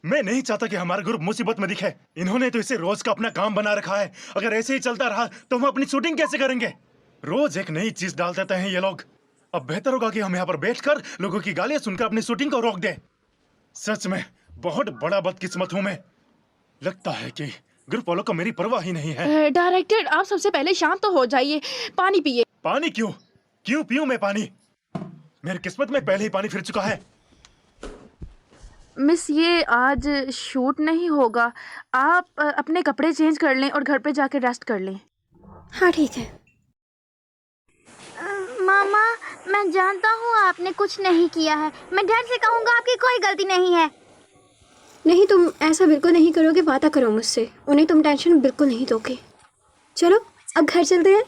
मैं नहीं चाहता कि हमारा ग्रुप मुसीबत में दिखे। इन्होंने तो इसे रोज का अपना काम बना रखा है। अगर ऐसे ही चलता रहा तो हम अपनी शूटिंग कैसे करेंगे? रोज एक नई चीज डाल देते हैं ये लोग। अब बेहतर होगा कि हम यहाँ पर बैठकर लोगों की गालियां सुनकर अपनी शूटिंग को रोक दे। सच में बहुत बड़ा बदकिस्मत हूँ मैं। लगता है कि ग्रुप वालों को मेरी परवाह ही नहीं है। डायरेक्टर, आप सबसे पहले शांत तो हो जाइए। पानी पिए। पानी क्यों? क्यों पीऊं मैं पानी? मेरी किस्मत में पहले ही पानी फिर चुका है। मिस, ये आज शूट नहीं होगा। आप अपने कपड़े चेंज कर लें और घर पे जाकर रेस्ट कर लें। हाँ ठीक है। मामा, मैं जानता हूँ आपने कुछ नहीं किया है। मैं डर से कहूँगा आपकी कोई गलती नहीं है। नहीं, तुम ऐसा बिल्कुल नहीं करोगे। वादा करो मुझसे। उन्हें तुम टेंशन बिल्कुल नहीं दोगे। चलो अब घर चलते हैं।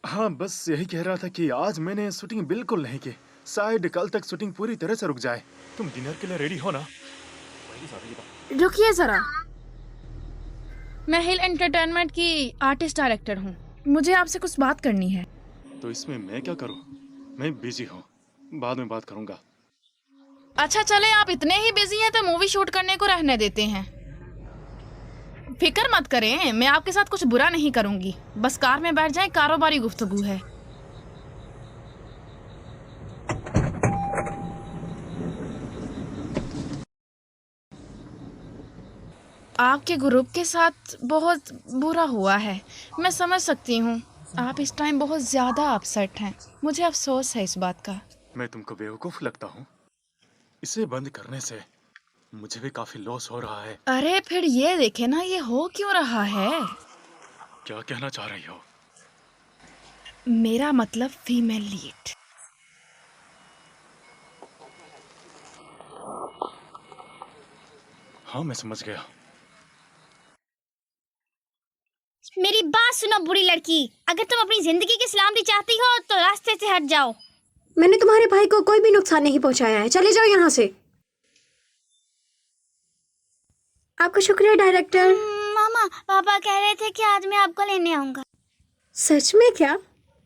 हाँ, बस यही कह रहा था कि आज मैंने शूटिंग बिल्कुल नहीं की। शायद कल तक शूटिंग पूरी तरह से रुक जाए। तुम डिनर के लिए रेडी हो ना? रुकिए जरा, मैं हिल एंटरटेनमेंट की आर्टिस्ट डायरेक्टर हूँ। मुझे आपसे कुछ बात करनी है। तो इसमें मैं क्या करूँ? मैं बिजी हूँ, बाद में बात करूँगा। अच्छा चले, आप इतने ही बिजी हैं तो मूवी शूट करने को रहने देते हैं। फिक्र मत करें, मैं आपके साथ कुछ बुरा नहीं करूंगी। बस कार में बैठ जाएं, कारोबारी गुफ्तगू है। आपके ग्रुप के साथ बहुत बुरा हुआ है। मैं समझ सकती हूँ, आप इस टाइम बहुत ज्यादा अपसेट हैं। मुझे अफसोस है इस बात का। मैं तुमको बेवकूफ लगता हूँ? इसे बंद करने से मुझे भी काफी लॉस हो रहा है। अरे फिर ये देखे ना, ये हो क्यों रहा है? क्या कहना चाह रही हो? मेरा मतलब फीमेल लीड। हाँ, मैं समझ गया। मेरी बात सुनो बुरी लड़की, अगर तुम अपनी जिंदगी की सलामती चाहती हो तो रास्ते से हट जाओ। मैंने तुम्हारे भाई को कोई भी नुकसान नहीं पहुंचाया है। चले जाओ यहाँ से। आपका शुक्रिया डायरेक्टर। मामा, पापा कह रहे थे कि आज मैं आपको लेने आऊंगा। सच में क्या?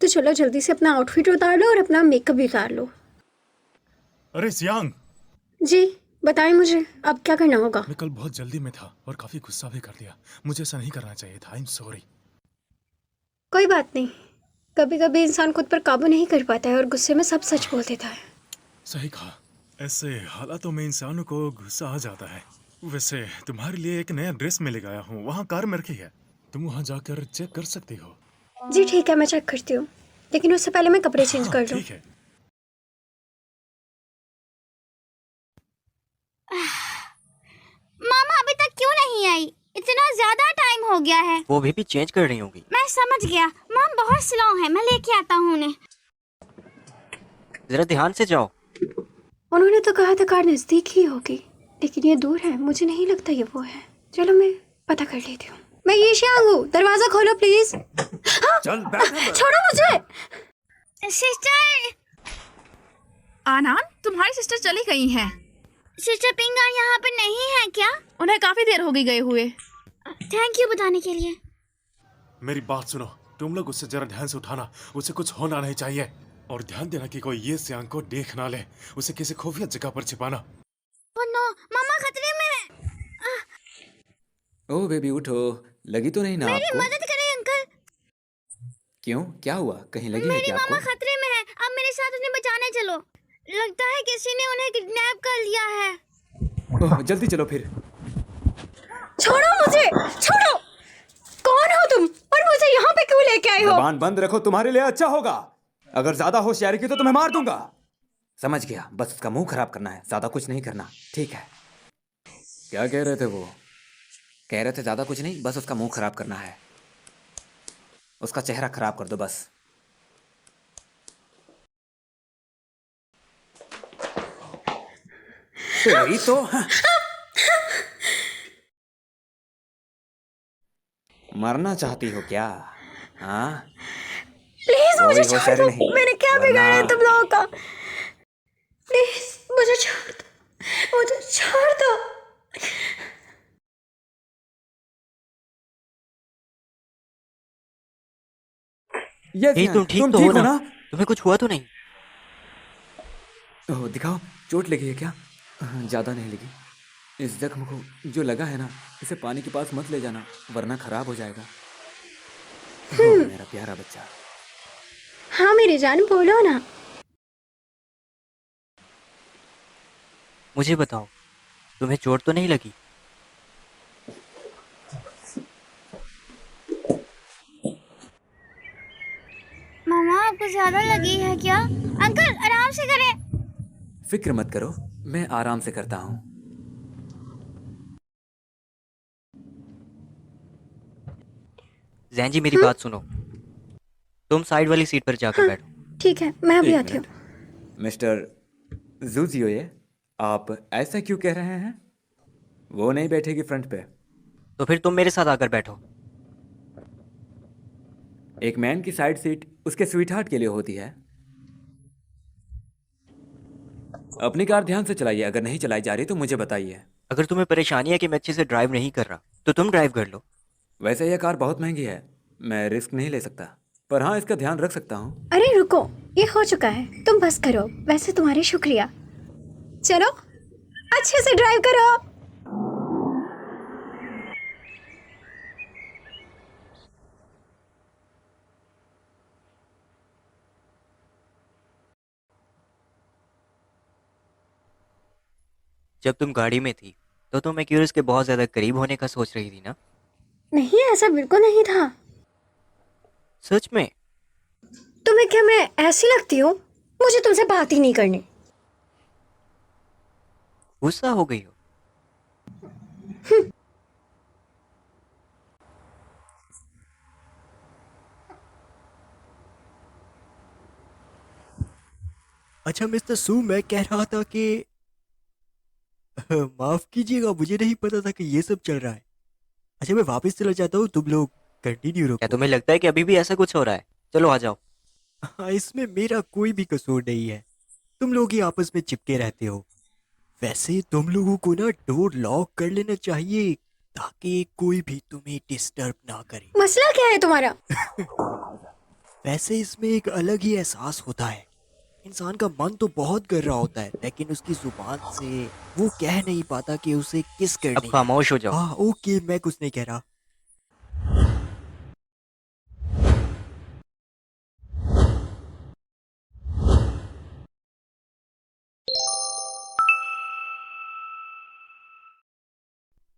तो चलो जल्दी से अपना आउटफिट उतार लो और अपना मेकअप भी उतार लो। अरे सियांग, जी बताएं मुझे, अब क्या करना होगा? मैं कल बहुत जल्दी में था और काफी गुस्सा भी कर दिया। मुझे ऐसा नहीं करना चाहिए था। I am sorry. कोई बात नहीं, कभी कभी इंसान खुद पर काबू नहीं कर पाता है और गुस्से में सब सच बोल देता है। सही कहा। ऐसे हालातों में इंसानों को गुस्सा आ जाता है। वैसे तुम्हारे लिए एक नया ड्रेस में ले आया हूँ, वहाँ कार में रखी है। तुम वहाँ जाकर चेक कर सकती हो। जी ठीक है, मैं चेक करती हूँ, लेकिन उससे पहले मैं कपड़े चेंज कर लूँ। ठीक है। मामा अभी तक क्यों नहीं आई? इतना ज्यादा टाइम हो गया है। वो भी चेंज कर रही होंगी। मैं समझ गया, माम बहुत स्लो है। मैं लेके आता हूँ उन्हें। जरा ध्यान से जाओ। उन्होंने तो कहा था कार नजदीक ही होगी, लेकिन ये दूर है। मुझे नहीं लगता ये वो है। चलो मैं पता कर लेती हूँ। मैं ये शांग हूँ, दरवाजा खोलो प्लीज। चल बैठ। छोड़ो मुझे। सिस्टर, आनान, तुम्हारी सिस्टर चली गई हैं। सिस्टर पिंगा यहाँ पे नहीं है क्या? उन्हें काफी देर हो गई गए हुए। थैंक यू बताने के लिए। मेरी बात सुनो, तुम लोग उससे जरा ध्यान से उठाना। उसे कुछ होना नहीं चाहिए। और ध्यान देना कि कोई ये सियांग को देख ना ले। उसे किसी खुफिया जगह पर छिपाना। ओह नो, मामा खतरे में है। ओह बेबी उठो, लगी तो नहीं ना मेरी आपको? मदद करें अंकल। क्यों, क्या हुआ? कहीं लगी है मेरी क्या मामा आपको? खतरे में है। अब मेरे साथ उन्हें बचाने चलो। लगता है किसी ने उन्हें किडनैप कर लिया है। ओह जल्दी चलो फिर। छोड़ो मुझे, छोड़ो। कौन हो तुम और मुझे यहाँ पे क्यों लेके आए हो? जबान बंद रखो, तुम्हारे लिए अच्छा होगा। अगर ज्यादा होशियारी की तो तुम्हें मार दूंगा। समझ गया, बस उसका मुंह खराब करना है, ज्यादा कुछ नहीं करना। ठीक है। क्या कह रहे थे वो? कह रहे थे ज्यादा कुछ नहीं, बस उसका मुंह खराब करना है। उसका चेहरा खराब कर दो बस। तेरी तो मरना चाहती हो क्या? हाँ, प्लीज मुझे कोई छोड़ होशियारी दो। नहीं, मैंने क्या वरना- बिगाड़ा है तुम लोगों का? प्लीज मुझे छोड़ दो, मुझे छोड़ दो। यस हे, तुम ठीक तो हो ना? तुम्हें कुछ हुआ तो नहीं? ओह, दिखाओ, चोट लगी है क्या? ज्यादा नहीं लगी। इस जख्म को जो लगा है ना, इसे पानी के पास मत ले जाना, वरना खराब हो जाएगा। ओह, मेरा प्यारा बच्चा। हाँ मेरी जान, बोलो ना। मुझे बताओ, तुम्हें चोट तो नहीं लगी? मामा आपको ज्यादा लगी है क्या? अंकल आराम से करें। फिक्र मत करो, मैं आराम से करता हूँ। जैन जी, मेरी बात सुनो। तुम साइड वाली सीट पर जाकर बैठो। ठीक है, मैं अभी एक आती हूँ। मिनट। मिस्टर जूजियोये, आप ऐसा क्यों कह रहे हैं? वो नहीं बैठेगी फ्रंट पे। तो फिर तुम मेरे साथ आकर बैठो। एक मैन की साइड सीट उसके स्वीटहार्ट के लिए होती है। अपनी कार ध्यान से चलाइए, अगर नहीं चलाई जा रही तो मुझे बताइए। अगर तुम्हें परेशानी है कि मैं अच्छे से ड्राइव नहीं कर रहा, तो तुम ड्राइव कर लो। वैसे यह कार बहुत महंगी है, मैं रिस्क नहीं ले सकता, पर हाँ इसका ध्यान रख सकता हूँ। अरे रुको, ये हो चुका है, तुम बस करो। वैसे तुम्हारी शुक्रिया। चलो अच्छे से ड्राइव करो। जब तुम गाड़ी में थी तो तुम एक्यूरेस के बहुत ज्यादा करीब होने का सोच रही थी ना? नहीं, ऐसा बिल्कुल नहीं था। सच में? तुम्हें क्या मैं ऐसी लगती हूँ? मुझे तुमसे बात ही नहीं करनी। गुस्सा हो गई हो? अच्छा मिस्टर सू, मैं कह रहा था कि माफ कीजिएगा, मुझे नहीं पता था कि ये सब चल रहा है। अच्छा, मैं वापस चला जाता हूँ, तुम लोग कंटिन्यू रखो। क्या तुम्हें लगता है कि अभी भी ऐसा कुछ हो रहा है? चलो आ जाओ। हाँ, इसमें मेरा कोई भी कसूर नहीं है। तुम लोग ही आपस में चिपके रहते हो। वैसे तुम लोगों को ना डोर लॉक कर लेना चाहिए, ताकि कोई भी तुम्हें डिस्टर्ब ना करे। मसला क्या है तुम्हारा? वैसे इसमें एक अलग ही एहसास होता है। इंसान का मन तो बहुत कर रहा होता है, लेकिन उसकी जुबान से वो कह नहीं पाता कि उसे किस करनी। अब खामोश हो जाओ। हाँ ओके, मैं कुछ नहीं कह रहा।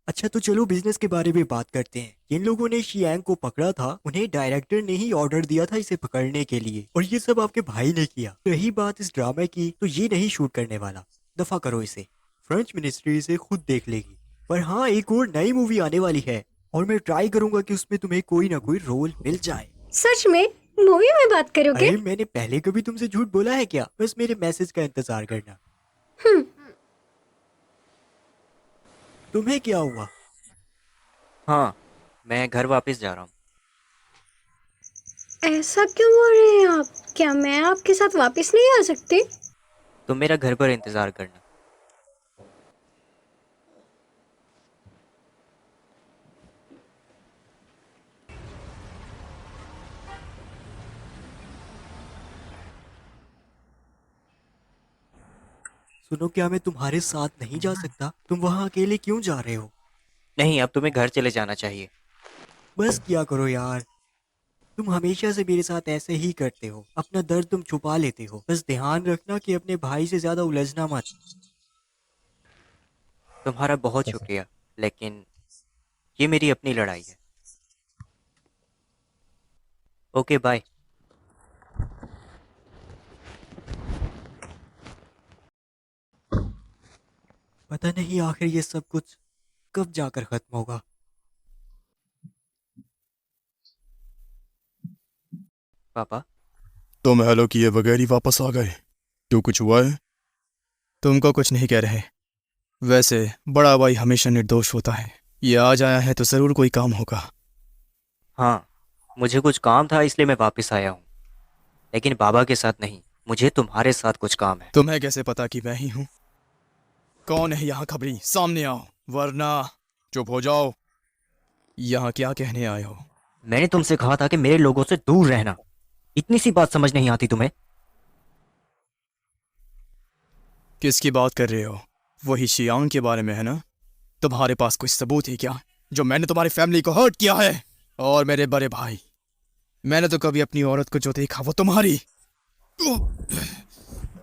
अच्छा तो चलो बिजनेस के बारे में बात करते हैं। जिन लोगों ने शियांग को पकड़ा था, उन्हें डायरेक्टर ने ही ऑर्डर दिया था इसे पकड़ने के लिए, और ये सब आपके भाई ने किया। रही बात इस ड्रामे की, तो ये नहीं शूट करने वाला। दफा करो इसे, फ्रेंच मिनिस्ट्री इसे खुद देख लेगी। पर हाँ, एक और नई मूवी आने वाली है, और मैं ट्राई करूंगा कि उसमें तुम्हें कोई ना कोई रोल मिल जाए। सच में? मूवी में बात करोगे? अरे मैंने पहले कभी तुमसे झूठ बोला है क्या? बस मेरे मैसेज का इंतजार करना। तुम्हें क्या हुआ? हाँ, मैं घर वापस जा रहा हूँ। ऐसा क्यों बोल रहे हैं आप? क्या मैं आपके साथ वापस नहीं आ सकती? तुम मेरा घर पर इंतजार करना। सुनो, क्या मैं तुम्हारे साथ नहीं जा सकता? तुम वहाँ अकेले क्यों जा रहे हो? नहीं, अब तुम्हें घर चले जाना चाहिए। बस क्या करो यार, तुम हमेशा से मेरे साथ ऐसे ही करते हो। अपना दर्द तुम छुपा लेते हो। बस ध्यान रखना कि अपने भाई से ज्यादा उलझना मत। तुम्हारा बहुत शुक्रिया, लेकिन ये मेरी अपनी लड़ाई है। Okay bye. पता नहीं आखिर ये सब कुछ कब जाकर खत्म होगा। पापा, तुम हेलो किए बगैर ही वापस आ गए। क्यों, कुछ हुआ है? तुमको कुछ नहीं कह रहे। वैसे बड़ा भाई हमेशा निर्दोष होता है। ये आज आया है तो जरूर कोई काम होगा। हाँ, मुझे कुछ काम था इसलिए मैं वापस आया हूँ, लेकिन बाबा के साथ नहीं। मुझे तुम्हारे साथ कुछ काम है। तुम्हें कैसे पता कि मैं ही हूँ? कौन है यहाँ खबरी? सामने आओ, वरना चुप हो जाओ। यहाँ क्या कहने आए हो? मैंने तुमसे कहा था कि मेरे लोगों से दूर रहना। इतनी सी बात समझ नहीं आती तुम्हें? किसकी बात कर रहे हो? वही शियांग के बारे में है ना? तुम्हारे पास कोई सबूत है क्या जो मैंने तुम्हारी फैमिली को हर्ट किया है? और मेरे बड़े भाई, मैंने तो कभी अपनी औरत को जो देखा वो तुम्हारी।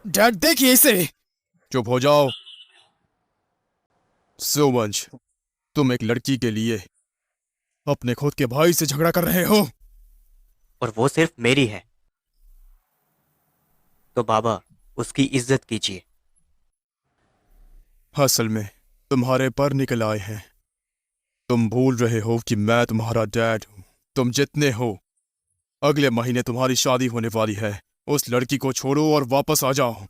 डैड देखिए इसे। चुप हो जाओ। सोवंश, तुम एक लड़की के लिए अपने खुद के भाई से झगड़ा कर रहे हो। और वो सिर्फ मेरी है। तो बाबा, उसकी इज्जत कीजिए। असल में तुम्हारे पर निकल आए हैं। तुम भूल रहे हो कि मैं तुम्हारा डैड हूं। तुम जितने हो, अगले महीने तुम्हारी शादी होने वाली है। उस लड़की को छोड़ो और वापस आ जाओ।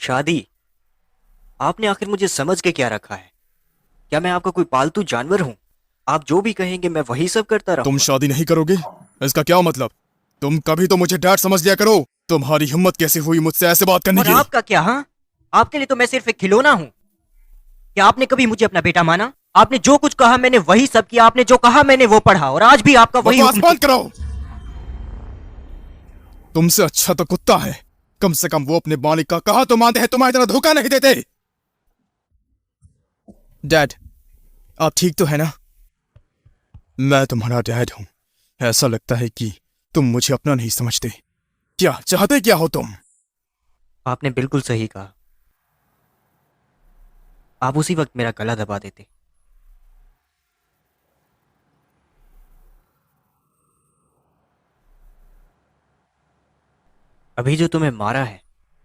शादी? आपने आखिर मुझे समझ के क्या रखा है? क्या मैं आपका कोई पालतू जानवर हूं? आप जो भी कहेंगे मैं वही सब करता तुम रहूंगा। शादी नहीं करोगे? इसका क्या मतलब? तुम कभी तो मुझे डैड समझ लिया करो। तुम्हारी हिम्मत कैसे हुई मुझसे ऐसे बात करने और की? आपका क्या? हाँ, आपके लिए तो मैं सिर्फ एक खिलौना हूं। क्या आपने कभी मुझे अपना बेटा माना? आपने जो कुछ कहा मैंने वही सब किया। आपने जो कहा मैंने वो पढ़ा, और आज भी आपका वही बकवास हुक्म। बंद करो। तुमसे अच्छा तो कुत्ता है। कम से कम वो अपने मालिक का कहा तो मानते हैं, तुम्हारी तरह धोखा नहीं देते। डैड, आप ठीक तो है ना? मैं तुम्हारा डैड हूं। ऐसा लगता है कि तुम मुझे अपना नहीं समझते। क्या चाहते क्या हो तुम? आपने बिल्कुल सही कहा। आप उसी वक्त मेरा गला दबा देते। अभी जो तुम्हें मारा है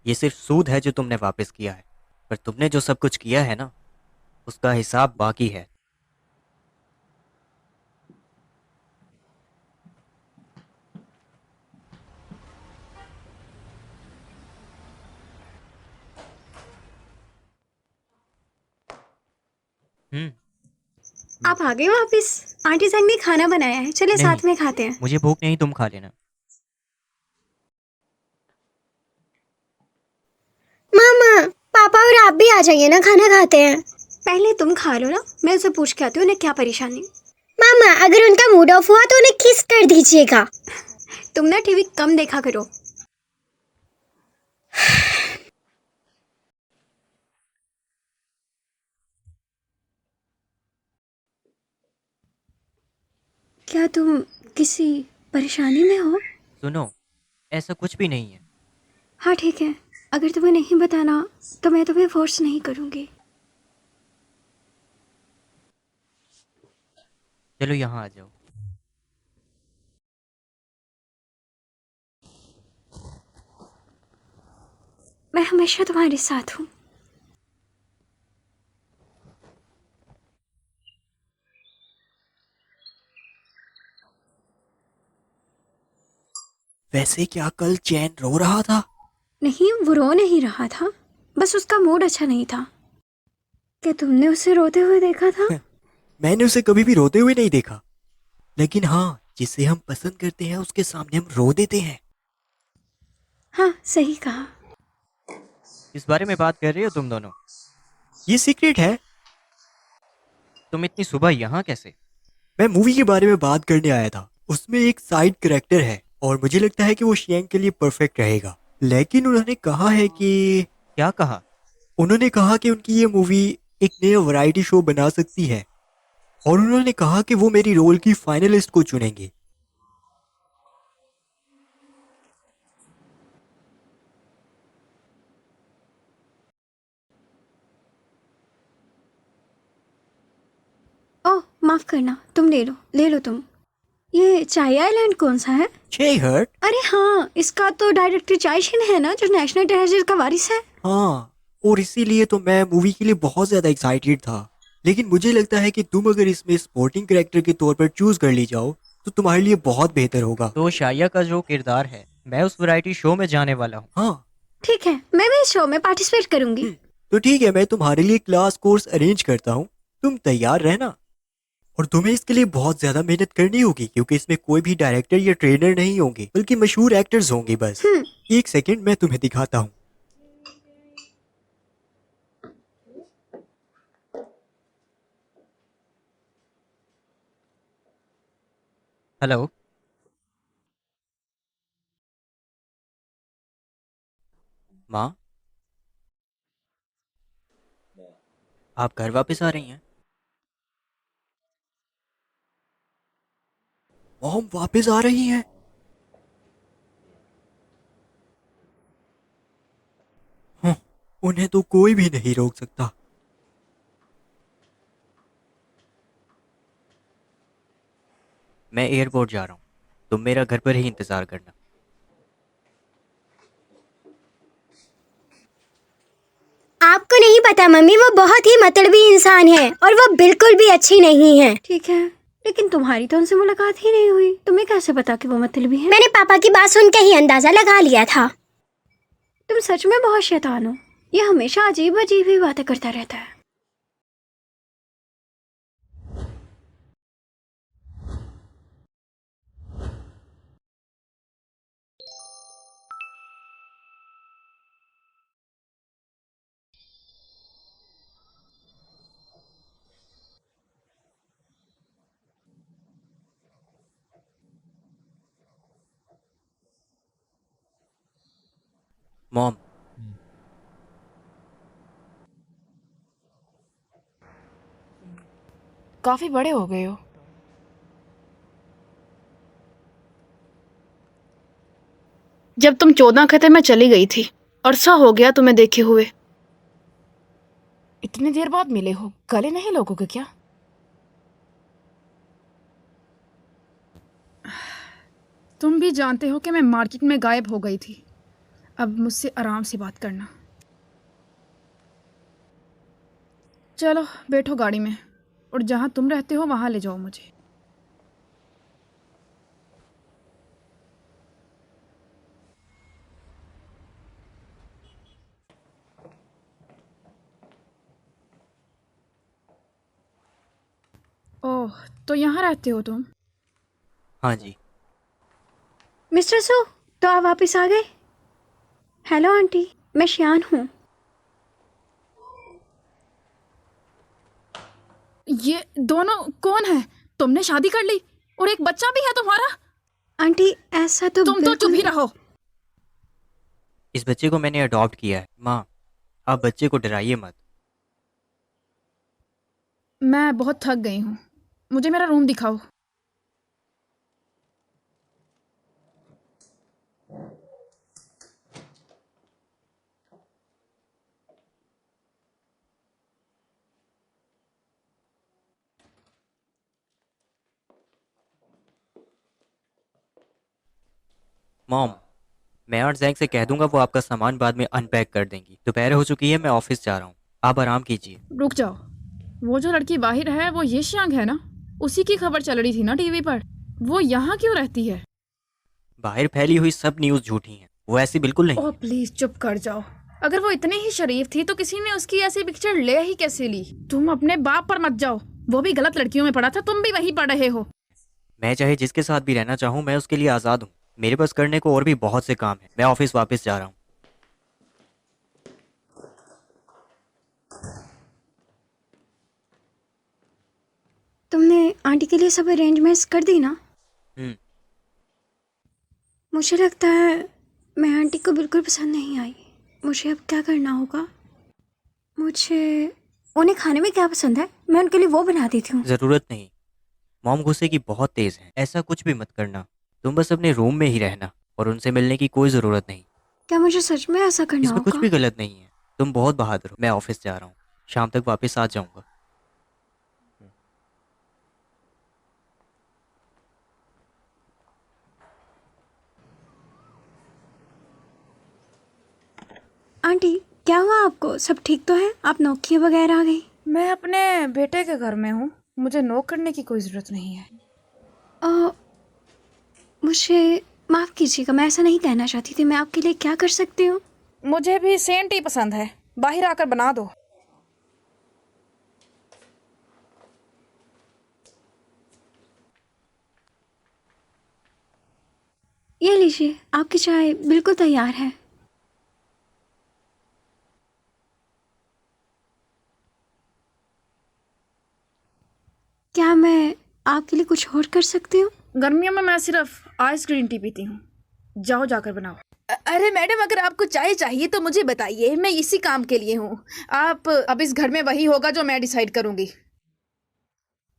ये सिर्फ सूद है जो तुमने वापस किया है, पर तुमने जो सब कुछ किया है ना, उसका हिसाब बाकी है। हम्म। आप आ गए वापिस? आंटी संग ने खाना बनाया है, चले नहीं, साथ में खाते हैं। मुझे भूख नहीं, तुम खा लेना। मामा, पापा और आप भी आ जाइए ना, खाना खाते हैं। पहले तुम खा लो ना, मैं उसे पूछ के आती हूँ उन्हें क्या परेशानी। मामा, अगर उनका मूड ऑफ हुआ तो उन्हें किस कर दीजिएगा। तुम ना टीवी कम देखा करो। क्या तुम किसी परेशानी में हो? सुनो, ऐसा कुछ भी नहीं है। हाँ ठीक है, अगर तुम्हें नहीं बताना तो मैं तुम्हें फोर्स नहीं करूँगी। चलो यहाँ आ जाओ। मैं हमेशा तुम्हारे साथ हूँ। वैसे क्या कल चैन रो रहा था? नहीं, वो रो नहीं रहा था, बस उसका मूड अच्छा नहीं था। क्या तुमने उसे रोते हुए देखा था? मैंने उसे कभी भी रोते हुए नहीं देखा, लेकिन हाँ, जिसे हम पसंद करते हैं उसके सामने हम रो देते हैं। हाँ, सही कहा। इस बारे में बात कर रहे हो तुम दोनों? ये सीक्रेट है। तुम इतनी सुबह यहाँ कैसे? मैं मूवी के बारे में बात करने आया था। उसमें एक साइड कैरेक्टर है और मुझे लगता है कि वो शियांग के लिए परफेक्ट रहेगा। लेकिन उन्होंने कहा है कि... क्या कहा? उन्होंने कहा कि उनकी ये मूवी एक नया वैरायटी शो बना सकती है, और उन्होंने कहा कि वो मेरी रोल की फाइनलिस्ट को चुनेंगे। ओह, माफ करना, तुम ले लो तुम। ये चाय आइलैंड कौन सा है? हर्ट? अरे हाँ, इसका तो डायरेक्टर चाय शिन है ना, जो नेशनल ट्रेजर का वारिस है। हाँ, और इसीलिए तो मैं मूवी के लिए बहुत ज्यादा एक्साइटेड था। लेकिन मुझे लगता है कि तुम अगर इसमें स्पोर्टिंग कैरेक्टर के तौर पर चूज कर ली जाओ तो तुम्हारे लिए बहुत बेहतर होगा। तो शाया का जो किरदार है, मैं उस वैरायटी शो में जाने वाला हूँ। हाँ। ठीक है, मैं भी इस शो में पार्टिसिपेट करूंगी। तो ठीक है, मैं तुम्हारे लिए क्लास कोर्स अरेंज करता हूँ, तुम तैयार रहना। और तुम्हें इसके लिए बहुत ज्यादा मेहनत करनी होगी, क्योंकि इसमें कोई भी डायरेक्टर या ट्रेनर नहीं होंगे, बल्कि मशहूर एक्टर्स होंगे बस। एक सेकंड, मैं तुम्हें दिखाता हूँ। हेलो। माँ, आप घर वापस आ रही हैं? मॉम वापस आ रही हैं? हं, उन्हें तो कोई भी नहीं रोक सकता। मैं एयरपोर्ट जा रहा हूँ, तुम मेरा घर पर ही इंतज़ार करना। आपको नहीं पता मम्मी, वो बहुत ही मतलबी इंसान है और वो बिल्कुल भी अच्छी नहीं है। ठीक है, लेकिन तुम्हारी तो उनसे मुलाकात ही नहीं हुई, तुम्हें कैसे पता कि वो मतलबी है? मैंने पापा की बात सुन के ही अंदाजा लगा लिया था। तुम सच में बहुत शैतान हो, ये हमेशा अजीब अजीब ही बातें करता रहता है। मॉम, काफी बड़े हो गए हो। जब तुम 14 खते में चली गई थी, अरसा हो गया तुम्हें देखे हुए। इतनी देर बाद मिले हो, गले नहीं लगोगे क्या? तुम भी जानते हो कि मैं मार्केट में गायब हो गई थी। अब मुझसे आराम से बात करना। चलो बैठो गाड़ी में और जहाँ तुम रहते हो वहाँ ले जाओ मुझे। ओह, तो यहाँ रहते हो तुम? हाँ जी। मिस्टर सो, तो आप वापस आ गए? हेलो आंटी, मैं शियान हूँ। ये दोनों कौन है? तुमने शादी कर ली और एक बच्चा भी है तुम्हारा? आंटी ऐसा तो तुम तो चुप ही रहो। इस बच्चे को मैंने अडॉप्ट किया है। माँ, आप बच्चे को डराइए मत। मैं बहुत थक गई हूँ, मुझे मेरा रूम दिखाओ। मॉम, मैं और जैक से कह दूंगा, वो आपका सामान बाद में अनपैक कर देंगी। दोपहर हो चुकी है, मैं ऑफिस जा रहा हूँ, आप आराम कीजिए। रुक जाओ, वो जो लड़की बाहर है वो ये शियांग है ना? उसी की खबर चल रही थी ना टीवी पर। वो यहाँ क्यों रहती है? बाहर फैली हुई सब न्यूज़ झूठी हैं, वो ऐसी बिल्कुल नहीं। ओह प्लीज चुप कर जाओ। अगर वो इतनी ही शरीफ थी तो किसी ने उसकी ऐसी पिक्चर ले ही कैसे ली? तुम अपने बाप पर मत जाओ, वो भी गलत लड़कियों में पड़ा था, तुम भी वही पढ़ रहे हो। मैं चाहे जिसके साथ भी रहना चाहूँ, मैं उसके लिए आज़ाद हूँ। मेरे पास करने को और भी बहुत से काम है। मैं ऑफिस वापस जा रहा हूँ। तुमने आंटी के लिए सब अरेंजमेंट्स कर दी ना? हम्म। मुझे लगता है मैं आंटी को बिल्कुल पसंद नहीं आई। मुझे अब क्या करना होगा? मुझे उन्हें खाने में क्या पसंद है, मैं उनके लिए वो बना देती हूँ। ज़रूरत नहीं। मॉम गुस्से की बहुत तेज़ है, ऐसा कुछ भी मत करना। तुम बस अपने रूम में ही रहना और उनसे मिलने की कोई ज़रूरत नहीं। क्या मुझे सच में ऐसा करना इसमें कुछ होगा? भी गलत नहीं है। तुम बहुत बहादुर हो। मैं ऑफिस जा रहा हूँ, शाम तक वापस आ जाऊँगा। आंटी क्या हुआ आपको? सब ठीक तो है? आप नौकरी वगैरह आ गई? मैं अपने बेटे के घर में हूँ, मुझे नोक करने की कोई जरूरत नहीं है। मुझे माफ़ कीजिएगा, मैं ऐसा नहीं कहना चाहती थी। मैं आपके लिए क्या कर सकती हूँ? मुझे भी सेंट ही पसंद है, बाहर आकर बना दो। ये लीजिए, आपकी चाय बिल्कुल तैयार है। क्या मैं आपके लिए कुछ और कर सकती हूँ? गर्मियों में मैं सिर्फ आइस ग्रीन टी पीती हूँ। जाओ जाकर बनाओ। अरे मैडम, अगर आपको चाय चाहिए तो मुझे बताइए, मैं इसी काम के लिए हूँ। आप अब इस घर में वही होगा जो मैं डिसाइड करूंगी,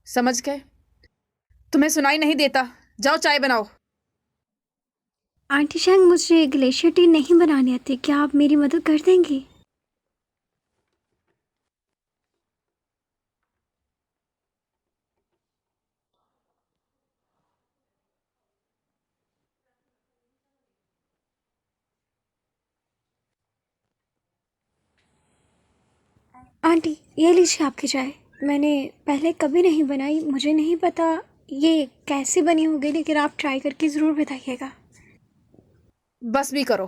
समझ गए? तुम्हें सुनाई नहीं देता? जाओ चाय बनाओ। आंटी शैंग, मुझे ग्लेशियर टी नहीं बनानी आती, क्या आप मेरी मदद कर देंगी? आंटी, ये लीजिए आपकी चाय। मैंने पहले कभी नहीं बनाई, मुझे नहीं पता ये कैसी बनी होगी, लेकिन आप ट्राई करके ज़रूर बताइएगा। बस भी करो,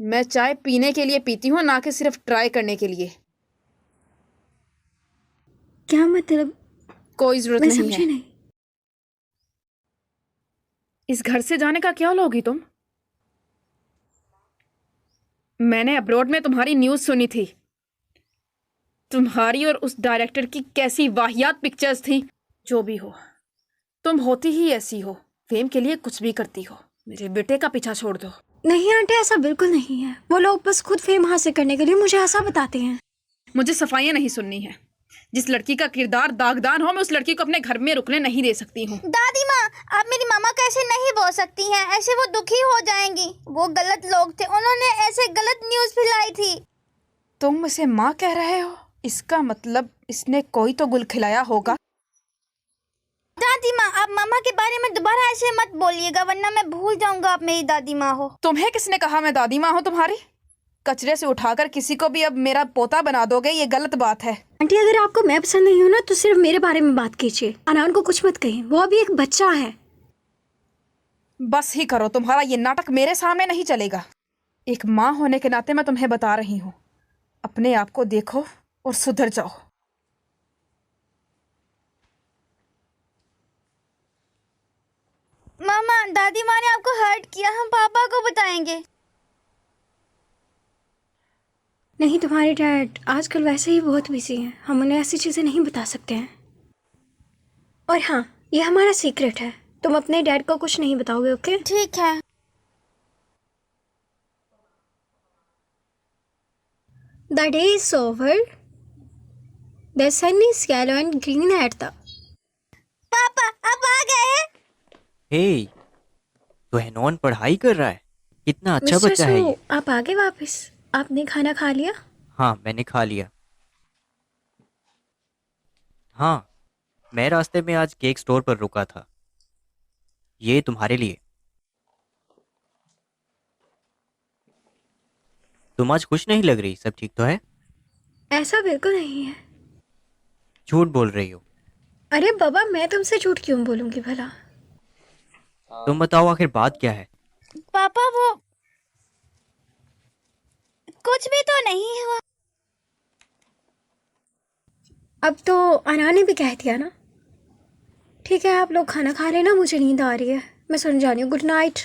मैं चाय पीने के लिए पीती हूँ, ना कि सिर्फ ट्राई करने के लिए। क्या मतलब? कोई जरूरत मैं नहीं समझी है। नहीं। इस घर से जाने का क्या लोगी तुम? मैंने अब्रॉड में तुम्हारी न्यूज़ सुनी थी। तुम्हारी और उस डायरेक्टर की कैसी वाहियात पिक्चर्स थी। जो भी हो, तुम होती ही ऐसी हो, फेम के लिए कुछ भी करती हो। मेरे बेटे का पीछा छोड़ दो। नहीं आंटी, ऐसा बिल्कुल नहीं है। वो लोग बस खुद फेम हासिल करने के लिए मुझे ऐसा बताते हैं। मुझे सफाइयाँ नहीं सुननी है। जिस लड़की का किरदार दागदार हो, मैं उस लड़की को अपने घर में रुकने नहीं दे सकती हूँ। दादी माँ, आप मेरी मामा को ऐसे नहीं बोल सकती हैं, ऐसे वो दुखी हो जाएंगी। वो गलत लोग थे, उन्होंने ऐसे गलत न्यूज़ फैलाई थी। तुम इसे माँ कह रहे हो? इसका मतलब इसने कोई तो गुल खिलाया होगा। दादी माँ, आप मामा के बारे में दोबारा ऐसे मत बोलिएगा, वरना मैं भूल जाऊंगा आप मेरी दादी माँ हो। तुम्हें किसने कहा मैं दादी माँ हूँ तुम्हारी? कचरे से उठाकर किसी को भी अब मेरा पोता बना दोगे, ये गलत बात है। आंटी, अगर आपको मैं पसंद नहीं हूँ ना, तो सिर्फ मेरे बारे में बात कीजिए। अनान को कुछ मत कहिए, वो अभी एक बच्चा है। बस ही करो, तुम्हारा ये नाटक मेरे सामने नहीं चलेगा। एक माँ होने के नाते मैं तुम्हें बता रही हूँ, अपने आप को देखो और सुधर जाओ। मामा, दादी माँ ने आपको हर्ट किया, हम पापा को बताएंगे। नहीं, तुम्हारे डैड आजकल वैसे ही बहुत बिजी हैं, हम उन्हें ऐसी चीज़ें नहीं बता सकते हैं। और हाँ, ये हमारा सीक्रेट है, तुम अपने डैड को कुछ नहीं बताओगे, ओके? ठीक है। The day is over, the sun is yellow and green at the. पापा, आप आ गए? हे, तो हेनॉन पढ़ाई कर रहा है। कितना अच्छा मिस्टर बच्चा है सो, ये। आप आ गए वापस? आपने खाना खा लिया? हाँ, मैंने खा लिया। हाँ, मैं रास्ते में आज केक स्टोर पर रुका था। ये तुम्हारे लिए। तुम आज खुश नहीं लग रही, सब ठीक तो है? ऐसा बिल्कुल नहीं है। झूठ बोल रही हो। अरे बाबा, मैं तुमसे झूठ क्यों बोलूंगी भला? तुम बताओ आखिर बात क्या है? पापा, वो कुछ भी तो नहीं हुआ। अब तो अना ने भी कह दिया ना। ठीक है, आप लोग खाना खा लेना, मुझे नींद आ रही है, मैं सोने जा रही हूँ। Good night.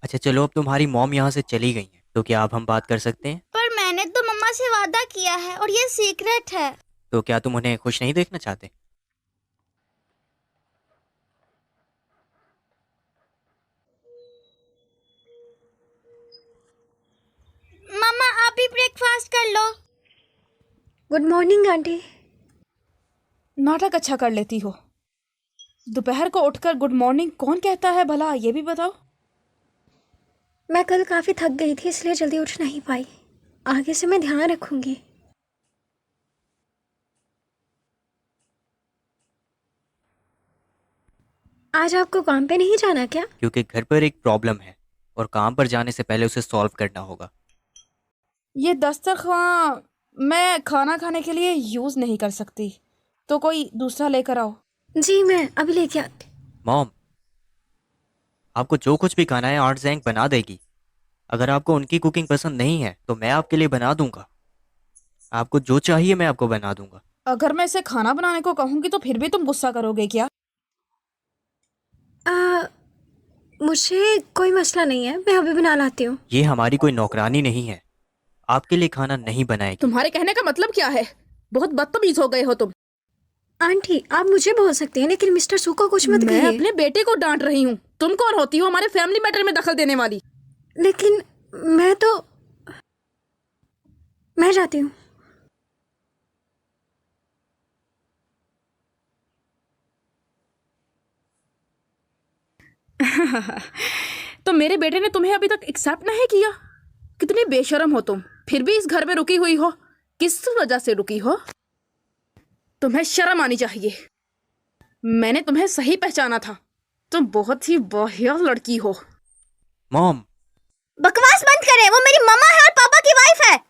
अच्छा चलो, अब तुम्हारी मॉम यहाँ से चली गई हैं, तो क्या अब हम बात कर सकते हैं? पर मैंने तो मम्मा से वादा किया है और ये सीक्रेट है। तो क्या तुम उन्हें खुश नहीं देखना चाहते? मम्मा, आप ही ब्रेकफास्ट कर लो। Good morning aunty. नाटक अच्छा कर लेती हो। दोपहर को उठकर गुड मॉर्निंग कौन कहता है भला, ये भी बताओ। मैं कल काफ़ी थक गई थी, इसलिए जल्दी उठ नहीं पाई। आगे से मैं ध्यान रखूंगी। आज आपको काम पे नहीं जाना क्या? क्योंकि घर पर एक प्रॉब्लम है और काम पर जाने से पहले उसे सॉल्व करना होगा। ये दस्तरखान मैं खाना खाने के लिए यूज नहीं कर सकती, तो कोई दूसरा लेकर आओ। जी, मैं अभी लेके आती। मॉम, आपको जो कुछ भी खाना है आंट ज़ैंग बना देगी। अगर आपको उनकी कुकिंग पसंद नहीं है तो मैं आपके लिए बना दूंगा। आपको जो चाहिए मैं आपको बना दूंगा। अगर मैं इसे खाना बनाने को कहूंगी तो फिर भी तुम गुस्सा करोगे क्या? मुझे कोई मसला नहीं है, मैं अभी बना लाती हूँ। ये हमारी कोई नौकरानी नहीं है, आपके लिए खाना नहीं बनाएगी। तुम्हारे कहने का मतलब क्या है? बहुत बदतमीज हो गए हो तुम। आंटी आप मुझे बोल सकते हैं लेकिन मिस्टर सू को कुछ मत मैं कहिए। अपने बेटे को डांट रही हूँ। तुम कौन होती हो हमारे फैमिली मैटर में दखल देने वाली? लेकिन मैं जाती हूँ। तो मेरे बेटे ने तुम्हें अभी तक एक्सेप्ट नहीं किया? कितनी बेशरम हो तुम, फिर भी इस घर में रुकी हुई हो। किस वजह से रुकी हो? तुम्हें शर्म आनी चाहिए। मैंने तुम्हें सही पहचाना था। तुम बहुत ही वाहियात लड़की हो। मॉम, बकवास बंद करें, वो मेरी मम्मा है और पापा की वाइफ है।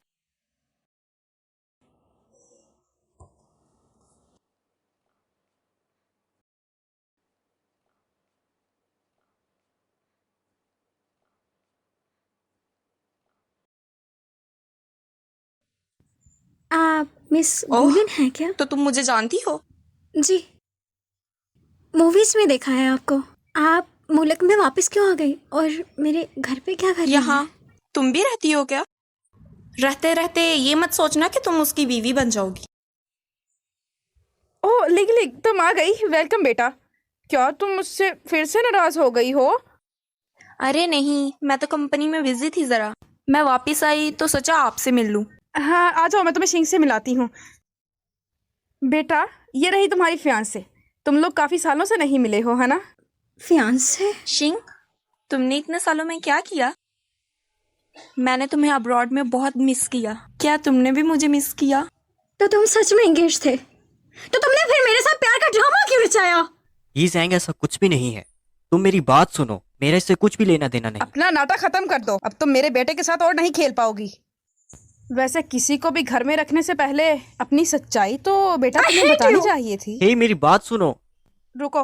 आप मिस ओह। गुलिन हैं क्या? तो तुम मुझे जानती हो? जी, मूवीज में देखा है आपको। आप मुल्क में वापस क्यों आ गई और मेरे घर पे क्या कर रही हैं? यहाँ तुम भी रहती हो क्या? रहते रहते ये मत सोचना कि तुम उसकी बीवी बन जाओगी। ओह लिग तुम आ गई। वेलकम बेटा। क्या तुम मुझसे फिर से नाराज हो गई हो? अरे नहीं, मैं तो कंपनी में बिजी थी जरा। मैं वापस आई तो सोचा आपसे मिल लूं। हाँ आ जाओ, मैं तुम्हें शिंग से मिलाती हूँ। बेटा ये रही तुम्हारी फियांसे। तुम लोग काफी सालों से नहीं मिले हो, है ना? फियांसे? शिंग, तुमने इतने सालों में क्या किया? मैंने तुम्हें अब्रॉड में बहुत मिस किया। क्या तुमने भी मुझे मिस किया? तो तुम सच में एंगेज थे? तो तुमने फिर मेरे साथ प्यार का ड्रामा क्यों रचाया? ये जैंग ऐसा कुछ भी नहीं है। तुम मेरी बात सुनो, मेरे इससे कुछ भी लेना देना नहीं। अपना नाटक खत्म कर दो। अब तुम मेरे बेटे के साथ और नहीं खेल पाओगी। वैसे किसी को भी घर में रखने से पहले अपनी सच्चाई तो बेटा तुम्हें बतानी चाहिए थी। हे मेरी बात सुनो। रुको,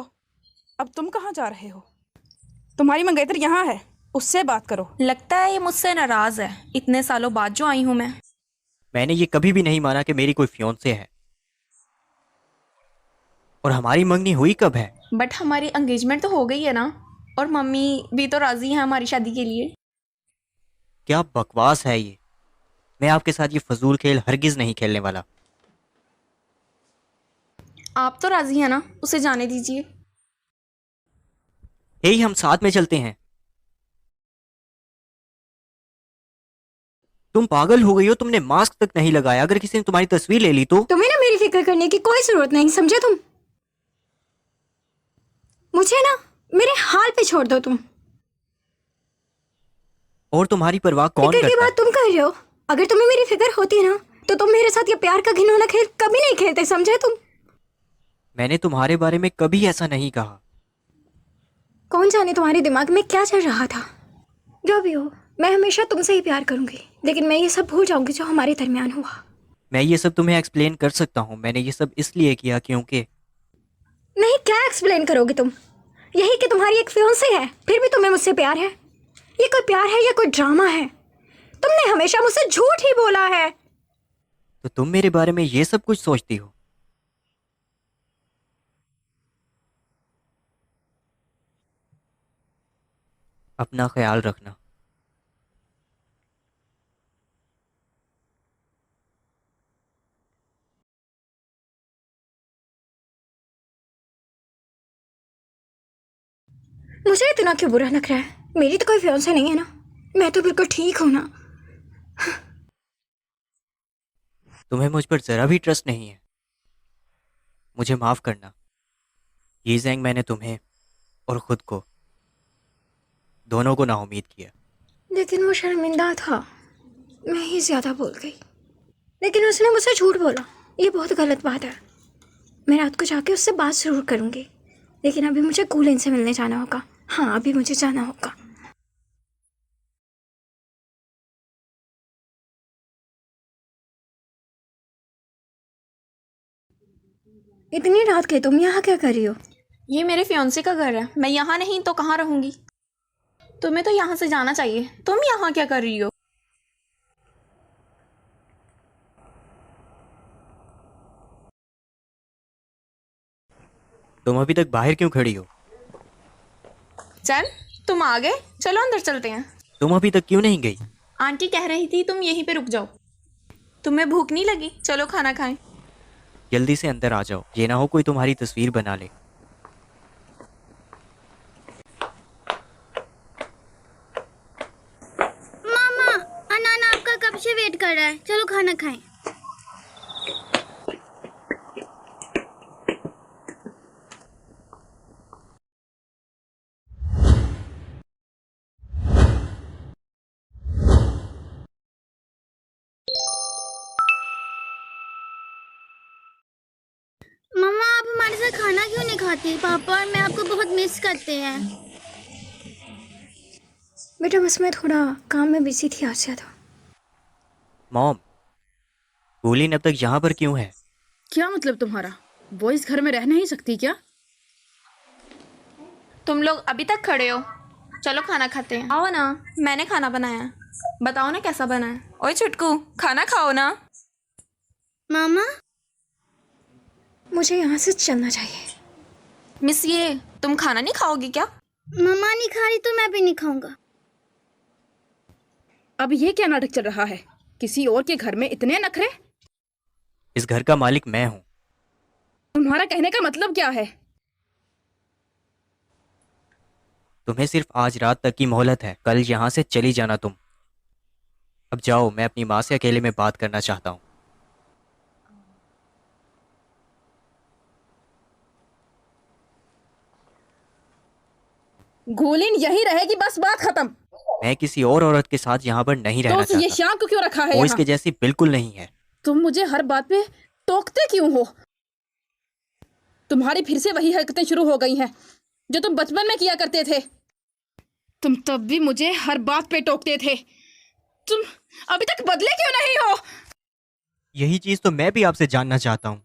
अब तुम कहाँ जा रहे हो? तुम्हारी मंगेतर यहाँ है, उससे बात करो। लगता है ये मुझसे नाराज है, इतने सालों बाद जो आई हूँ मैं। मैंने ये कभी भी नहीं माना कि मेरी कोई फियोंसे है। और हमारी मंगनी हुई कब है? बट हमारी एंगेजमेंट तो हो गई है ना, और मम्मी भी तो राजी है हमारी शादी के लिए। क्या बकवास है ये। मैं आपके साथ ये फजूल खेल हरगिज नहीं खेलने वाला। आप तो राजी है ना, उसे जाने दीजिए। हे हम साथ में चलते हैं। तुम पागल हो गई हो, तुमने मास्क तक नहीं लगाया। अगर किसी ने तुम्हारी तस्वीर ले ली तो? तुम्हें ना मेरी फिक्र करने की कोई जरूरत नहीं, समझे तुम? मुझे ना मेरे हाल पे छोड़ दो तुम। और तुम्हारी परवाह कौन फिक्र की करता है? बात तुम कर रहे हो। अगर तुम्हें मेरी फिक्र होती ना तो तुम मेरे साथ ये प्यार का घिनौना खेल कभी नहीं खेलते, समझे तुम? मैंने तुम्हारे बारे में कभी ऐसा नहीं कहा। कौन जाने तुम्हारे दिमाग में क्या चल रहा था। जो भी हो, मैं हमेशा तुमसे ही प्यार करूंगी, लेकिन मैं ये सब भूल जाऊंगी जो हमारे दरमियान हुआ। मैं ये सब तुम्हें एक्सप्लेन कर सकता हूँ। मैंने ये सब इसलिए किया क्योंकि... नहीं, क्या एक्सप्लेन करोगे तुम? यही कि तुम्हारी एक फियांसे है, फिर भी तुम्हें मुझसे प्यार है। ये कोई प्यार है या कोई ड्रामा है? तुमने हमेशा मुझसे झूठ ही बोला है। तो तुम मेरे बारे में ये सब कुछ सोचती हो? अपना ख्याल रखना। मुझे इतना क्यों बुरा लग रहा है? मेरी तो कोई फियांसे नहीं है ना, मैं तो बिल्कुल ठीक हूं ना। तुम्हें मुझ पर जरा भी ट्रस्ट नहीं है। मुझे माफ करना। ये जैंग, मैंने तुम्हें और खुद को, दोनों को नाउम्मीद किया। लेकिन वो शर्मिंदा था, मैं ही ज्यादा बोल गई। लेकिन उसने मुझसे झूठ बोला, ये बहुत गलत बात है। मैं रात को जाके उससे बात जरूर करूंगी, लेकिन अभी मुझे गुलिन से मिलने जाना होगा। हाँ, अभी मुझे जाना होगा। इतनी रात के तुम यहाँ क्या कर रही हो? ये मेरे फियांसे का घर है, मैं यहाँ नहीं तो कहाँ रहूंगी? तुम्हें तो यहाँ से जाना चाहिए। तुम यहाँ क्या कर रही हो? तुम अभी तक बाहर क्यों खड़ी हो? चल, तुम आ गए, चलो अंदर चलते हैं। तुम अभी तक क्यों नहीं गई? आंटी कह रही थी तुम यहीं पे रुक जाओ। तुम्हें भूख नहीं लगी? चलो खाना खाएं। जल्दी से अंदर आ जाओ, ये ना हो कोई तुम्हारी तस्वीर बना ले। मामा, अनान आपका कब से वेट कर रहा है, चलो खाना खाएं। मामा, आप हमारे साथ खाना क्यों नहीं खाती? पापा और मैं आपको बहुत मिस करते हैं। बेटा बस मैं थोड़ा काम में बिजी थी आज ज़्यादा। मॉम, गुलिन अब तक यहाँ पर क्यों है? क्या मतलब तुम्हारा? वो इस घर में रह नहीं सकती क्या? तुम लोग अभी तक खड़े हो? चलो खाना खाते हैं। आओ ना, मैंने खाना बनाया है। बताओ ना कैसा बना है। ओए छुटकू, खाना खाओ ना। मामा, मुझे यहाँ से चलना चाहिए। मिस ये, तुम खाना नहीं खाओगी क्या? मम्मा नहीं खा रही तो मैं भी नहीं खाऊंगा। अब ये क्या नाटक चल रहा है? किसी और के घर में इतने नखरे? इस घर का मालिक मैं हूँ। तुम्हारा कहने का मतलब क्या है? तुम्हें सिर्फ आज रात तक की मोहलत है, कल यहाँ से चली जाना तुम। अब जाओ, मैं अपनी माँ से अकेले में बात करना चाहता हूँ। गोलिन यही रहेगी, बस बात खत्म। मैं किसी और औरत के साथ यहाँ पर नहीं रहना तो ये चाहता। शाम को क्यों रखा है वो यहाँ? इसके जैसी बिल्कुल नहीं है। तुम मुझे हर बात पे टोकते क्यों हो? तुम्हारी फिर से वही हरकतें शुरू हो गई हैं जो तुम बचपन में किया करते थे। तुम तब भी मुझे हर बात पे टोकते थे। तुम अभी तक बदले क्यों नहीं हो? यही चीज तो मैं भी आपसे जानना चाहता हूँ।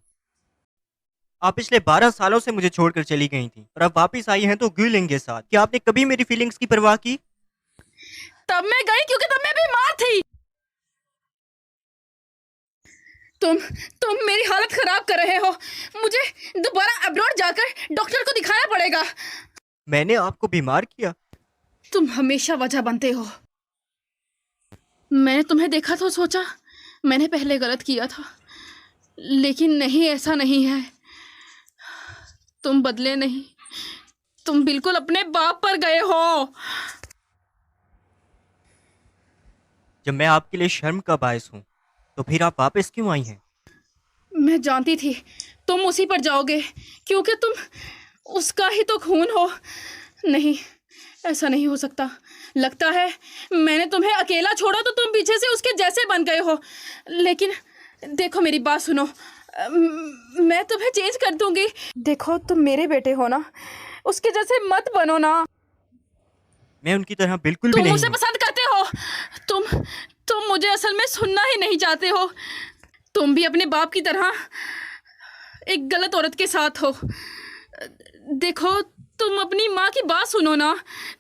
आप पिछले 12 सालों से मुझे छोड़कर चली गई थी और अब वापिस आई हैं तो गुलिन के साथ। क्या आपने कभी मेरी फीलिंग्स की परवाह की? तब मैं गई क्योंकि तब मैं बीमार थी। तुम मेरी हालत खराब कर रहे हो। मुझे दोबारा अब्रॉड जाकर डॉक्टर को दिखाना पड़ेगा। मैंने आपको बीमार किया? तुम हमेशा वजह बनते हो। मैंने तुम्हें देखा तो सोचा मैंने पहले गलत किया था, लेकिन नहीं, ऐसा नहीं है। तुम बदले नहीं, तुम बिल्कुल अपने बाप पर गए हो। जब मैं आपके लिए शर्म का बायस हूँ तो फिर आप वापस क्यों आई हैं? मैं जानती थी तुम उसी पर जाओगे क्योंकि तुम उसका ही तो खून हो। नहीं, ऐसा नहीं हो सकता। लगता है मैंने तुम्हें अकेला छोड़ा तो तुम पीछे से उसके जैसे बन गए हो। लेकिन देखो, मेरी बात सुनो। मैं तुम्हें चेंज कर दूंगी। देखो, तुम मेरे बेटे हो ना, उसके जैसे मत बनो ना। मैं उनकी तरह बिल्कुल भी तुम नहीं मुझे हूँ। पसंद करते हो। तुम मुझे असल में सुनना ही नहीं चाहते हो। तुम भी अपने बाप की तरह एक गलत औरत के साथ हो। देखो, तुम अपनी माँ की बात सुनो ना।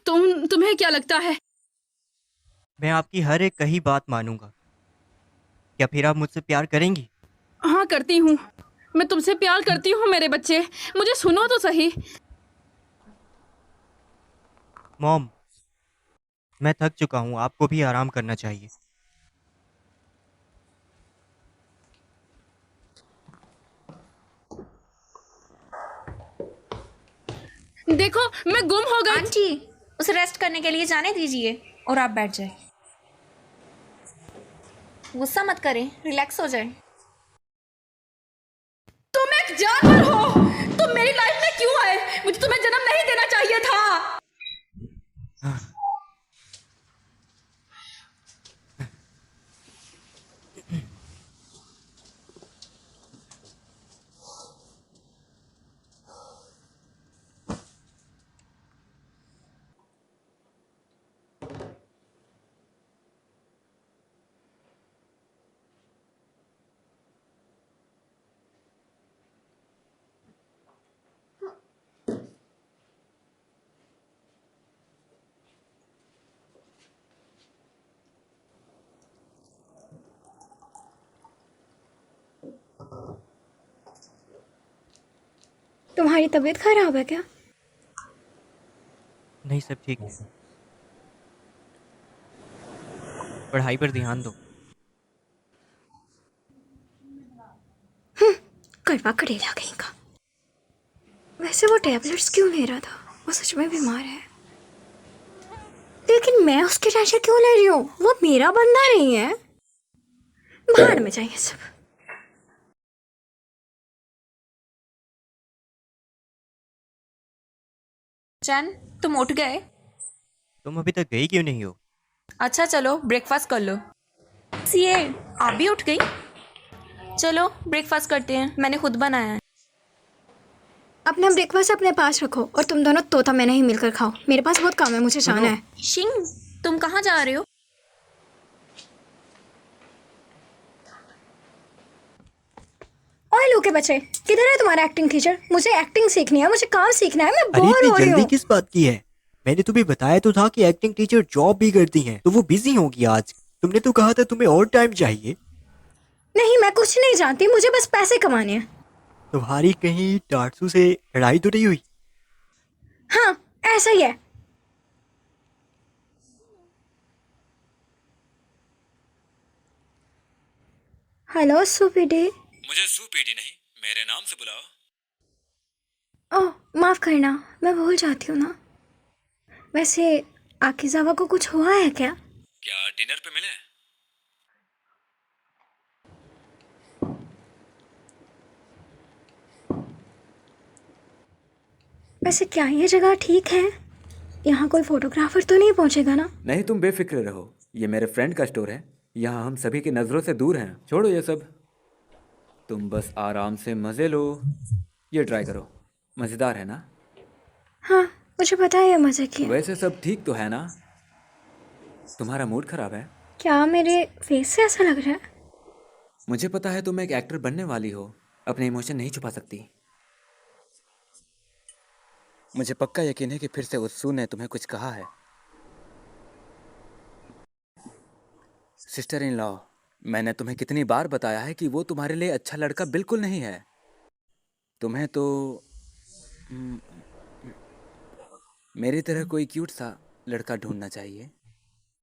तुम्हें क्या लगता है? मैं आपकी हर एक कही बात मानूंगा। क्या फिर आप मुझसे प्यार करेंगी? हाँ, करती हूँ। मैं तुमसे प्यार करती हूँ मेरे बच्चे। मुझे सुनो तो सही। मॉम, मैं थक चुका हूँ, आपको भी आराम करना चाहिए। देखो, मैं गुम हो गई। आंटी, उसे रेस्ट करने के लिए जाने दीजिए और आप बैठ जाए। गुस्सा मत करें, रिलैक्स हो जाए। तुम एक जानवर हो। तुम मेरी लाइफ में क्यों आए? मुझे तुम्हें जन्म नहीं देना चाहिए था। तुम्हारी तबीयत खराब है क्या? नहीं, सब ठीक है। पढ़ाई पर ध्यान दो। कर कटेला कहीं का। वैसे वो टैबलेट्स क्यों ले रहा था? वो सच में बीमार है, लेकिन मैं उसकी टेंशन क्यों ले रही हूँ? वो मेरा बंदा नहीं है। भाड़ में जाइए सब। चैन, तुम उठ गए? तुम अभी तक गई क्यों नहीं हो? अच्छा चलो ब्रेकफास्ट कर लो। सीए, आप भी उठ गई? चलो ब्रेकफास्ट करते हैं, मैंने खुद बनाया है। अपना ब्रेकफास्ट अपने पास रखो और तुम दोनों तोता मैंने ही मिलकर खाओ। मेरे पास बहुत काम है, मुझे जाना है। शिंग, तुम कहाँ जा रहे हो? ओए लोके बच्चे, किधर है तुम्हारा एक्टिंग टीचर? मुझे एक्टिंग सीखनी है, मुझे काम सीखना है, मैं अरे बोर इतनी हो रही जल्दी हूँ। किस बात की है? मैंने तुम्हें बताया तो था कि एक्टिंग टीचर जॉब भी करती हैं, तो वो बिजी होगी आज। तुमने तो कहा था तुम्हें और टाइम चाहिए। नहीं, मैं कुछ नहीं जानती, मुझे बस पैसे कमाने हैं। तुम्हारी कहीं टाटसू से लड़ाई तो नहीं हुई? हाँ, ऐसा ही है। हेलो सुपीडी। मुझे सुपीडी नहीं, मेरे नाम से बुलाओ। ओह, माफ करना, मैं भूल जाती हूँ ना। वैसे आकिजावा को कुछ हुआ है क्या? क्या डिनर पे मिले? वैसे क्या ये जगह ठीक है? यहाँ कोई फोटोग्राफर तो नहीं पहुँचेगा ना? नहीं, तुम बेफिक्र रहो, ये मेरे फ्रेंड का स्टोर है। यहाँ हम सभी की नज़रों से दूर हैं। छोड़ो ये सब, तुम बस आराम से मज़े लो। ये ट्राई करो, मज़ेदार है ना? हाँ, मुझे पता है ये मजे की है। वैसे सब ठीक तो है ना? तुम्हारा मूड खराब है? क्या मेरे फेस से ऐसा लग रहा है? मुझे पता है तुम एक एक्टर बनने वाली हो, अपने इमोशन नहीं छुपा सकती। मुझे पक्का यकीन है कि फिर से उत्सु ने तुम्हें कुछ कहा है। सिस्टर इन लॉ, मैंने तुम्हें कितनी बार बताया है कि वो तुम्हारे लिए अच्छा लड़का बिल्कुल नहीं है। तुम्हें तो मेरी तरह कोई क्यूट सा लड़का ढूंढना चाहिए।